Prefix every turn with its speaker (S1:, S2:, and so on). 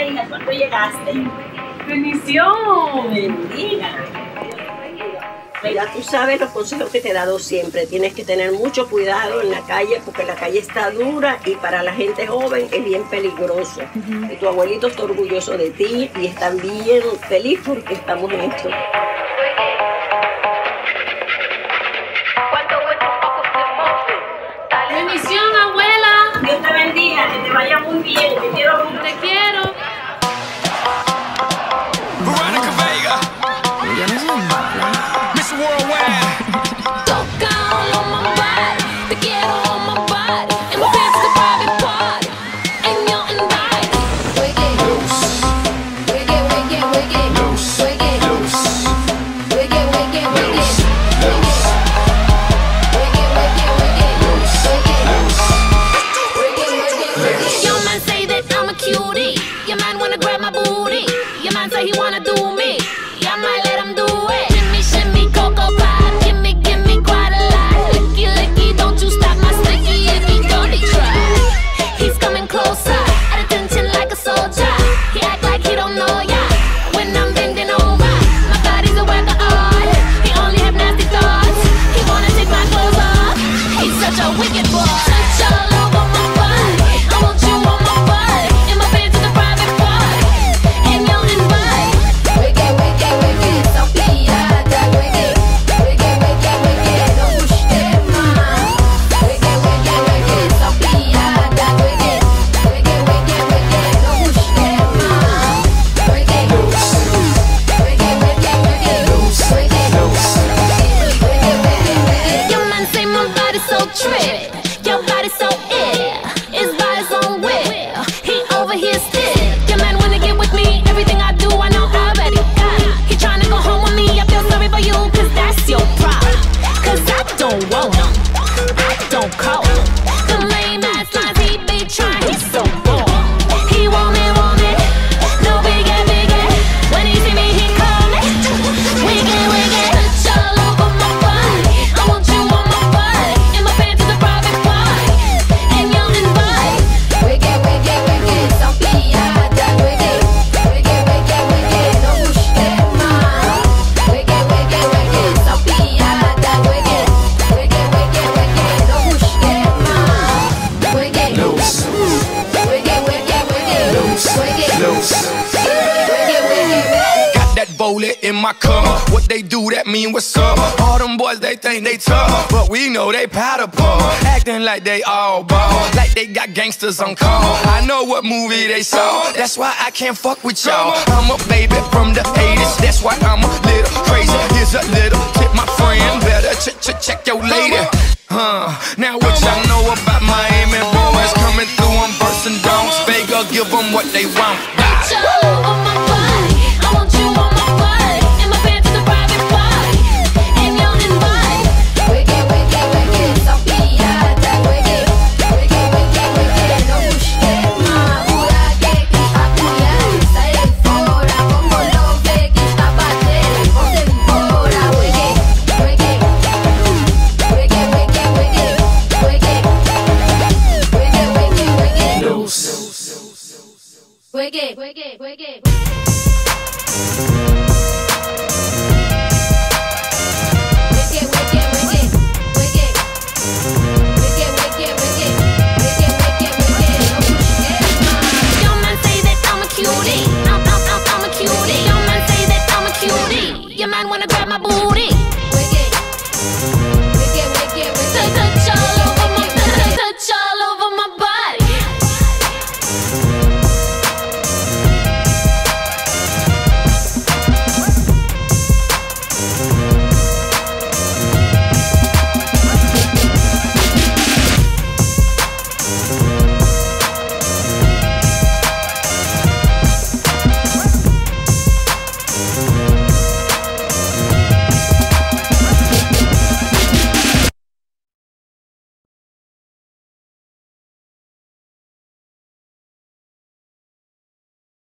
S1: hija, ¿cuándo llegaste?
S2: ¡Bendición!
S1: Bendiga. Ya tú sabes los consejos que te he dado siempre. Tienes que tener mucho cuidado en la calle porque la calle está dura y para la gente joven es bien peligroso. Y tu abuelito está orgulloso de ti y está bien feliz porque estamos en esto.
S2: ¡Bendición, abuela!
S1: Dios te bendiga, que te vaya muy bien. Te quiero mucho.
S2: ¡Te quiero!
S3: Veronica Vega, Miss Worldwide.
S4: Toca all on my body, te quiero on my body. And we're dancing to private party, and you're invited. Wig it loose, wig it, wig it, wig it loose, wig it loose, wig it, wig it, wig it loose, wig it, wig it, wig it loose, wig it loose, wig it, wig it, wig it. Your man say that I'm a cutie. Your man wanna grab my booty. Your man say he wanna do me. I might let him do it. Shimmy, shimmy, cocoa pie. Gimme, gimme quite a lot. Licky, licky, don't you stop my sticky icky dirty try. He's coming closer, at attention like a soldier. He act like he don't know ya. When I'm bending over, my body's a work of art. He only have nasty thoughts. He wanna take my clothes off. He's such a wicked boy. Touch all over my body. I want you on my body. In my pants is a private party, and you're invited. Wicked, wicked, wicked, so pirata, wicked, wicked, wicked, wicked, no gustema. Wicked, wicked, wicked, so pirata, wicked, wicked, wicked, wicked, no gustema. Wicked, loose, wicked, wicked, wicked, loose, wicked, loose, wicked, wicked, wicked. Your man say my body's so trippy, your body's so ill. It's by his own will, he over here still. Your man wanna get with me, everything I do I know already got it. He tryna go home with me, I feel sorry for you, cause that's your problem. Cause I don't want him, I don't call him. The lame ass lines he be trying, he's so bored. He want it, no biggie, biggie. When he see me, he call me wicked, wicked. Touch all over my body, I want you on my body. In my pants is a private party, and you're invited. Wicked, wicked, wicked, so pirata, wicked, wicked, wicked, wicked, no gustema. Wicked, wicked, wicked, so pirata, wicked, wicked, wicked, wicked, no gustema. Wicked, loose, wicked, wicked, wicked, loose, wicked, loose, wicked, wicked, wicked.
S3: Got that bowler in my cup. What they do, that mean what's up. All them boys, they think they tough, but we know they powder puff. Acting like they all ball, like they got gangsters on call. I know what movie they saw, that's why I can't fuck with y'all. I'm a baby from the 80s, that's why I'm a little crazy. Here's a little tip, my friend, better check your lady. Now what y'all know about Miami boys coming through on bursts and don'ts? Vega, give them what they want.